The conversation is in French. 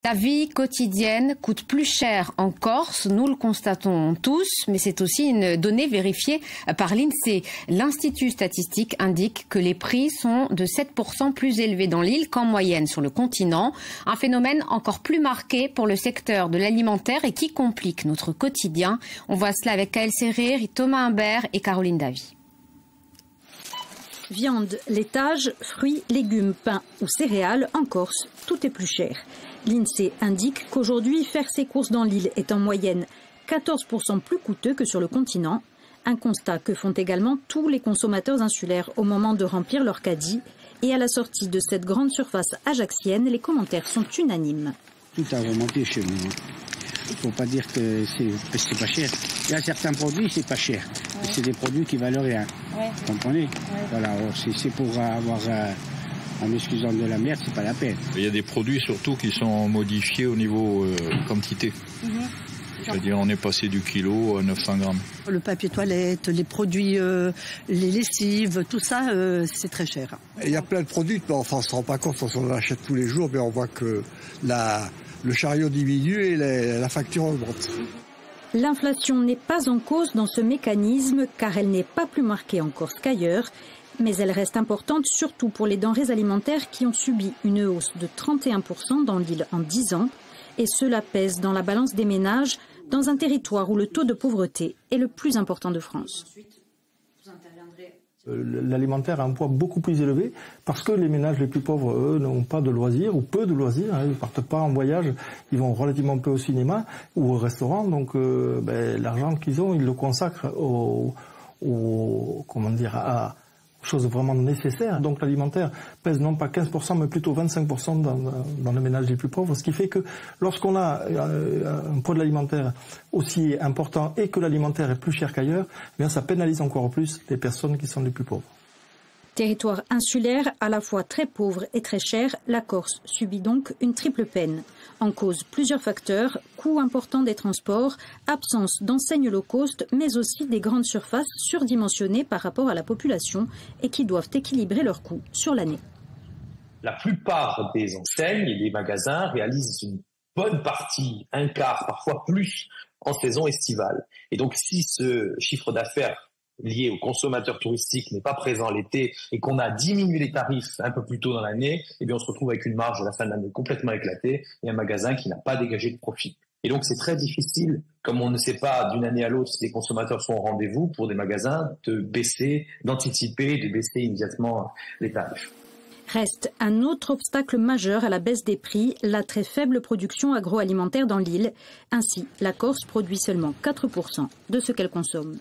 La vie quotidienne coûte plus cher en Corse, nous le constatons tous, mais c'est aussi une donnée vérifiée par l'INSEE. L'Institut statistique indique que les prix sont de 7% plus élevés dans l'île qu'en moyenne sur le continent. Un phénomène encore plus marqué pour le secteur de l'alimentaire et qui complique notre quotidien. On voit cela avec Kaël Serrer, Thomas Humbert et Caroline Davy. Viande, laitage, fruits, légumes, pain ou céréales, en Corse, tout est plus cher. L'INSEE indique qu'aujourd'hui, faire ses courses dans l'île est en moyenne 14% plus coûteux que sur le continent. Un constat que font également tous les consommateurs insulaires au moment de remplir leur caddie. Et à la sortie de cette grande surface ajaxienne, les commentaires sont unanimes. Tout a remonté chez nous. Il ne faut pas dire que c'est pas cher. Il y a certains produits, c'est pas cher. Ouais. C'est des produits qui valent rien. Ouais. Vous comprenez? Ouais. Voilà, c'est pour avoir... en m'excusant de la merde, c'est pas la peine. Il y a des produits surtout qui sont modifiés au niveau quantité. C'est-à-dire on est passé du kilo à 900 grammes. Le papier toilette, les produits, les lessives, tout ça, c'est très cher. Il y a plein de produits, enfin, on ne se rend pas compte, on en achète tous les jours, mais on voit que le chariot diminue et la facture augmente. L'inflation n'est pas en cause dans ce mécanisme car elle n'est pas plus marquée en Corse qu'ailleurs. Mais elle reste importante surtout pour les denrées alimentaires qui ont subi une hausse de 31% dans l'île en 10 ans. Et cela pèse dans la balance des ménages dans un territoire où le taux de pauvreté est le plus important de France. L'alimentaire a un poids beaucoup plus élevé parce que les ménages les plus pauvres, eux, n'ont pas de loisirs ou peu de loisirs. Ils ne partent pas en voyage, ils vont relativement peu au cinéma ou au restaurant. Donc l'argent qu'ils ont, ils le consacrent à choses vraiment nécessaires. Donc l'alimentaire pèse non pas 15%, mais plutôt 25% dans les ménages les plus pauvres. Ce qui fait que lorsqu'on a un poids de l'alimentaire aussi important et que l'alimentaire est plus cher qu'ailleurs, eh bien ça pénalise encore plus les personnes qui sont les plus pauvres. Territoire insulaire, à la fois très pauvre et très cher, la Corse subit donc une triple peine. En cause plusieurs facteurs, coût important des transports, absence d'enseignes low cost, mais aussi des grandes surfaces surdimensionnées par rapport à la population et qui doivent équilibrer leurs coûts sur l'année. La plupart des enseignes et des magasins réalisent une bonne partie, un quart, parfois plus, en saison estivale. Et donc si ce chiffre d'affaires lié aux consommateurs touristiques n'est pas présent l'été et qu'on a diminué les tarifs un peu plus tôt dans l'année, eh bien on se retrouve avec une marge à la fin de l'année complètement éclatée et un magasin qui n'a pas dégagé de profit. Et donc c'est très difficile, comme on ne sait pas d'une année à l'autre si les consommateurs sont au rendez-vous, pour des magasins d'anticiper, de baisser immédiatement les tarifs. Reste un autre obstacle majeur à la baisse des prix, la très faible production agroalimentaire dans l'île. Ainsi, la Corse produit seulement 4% de ce qu'elle consomme.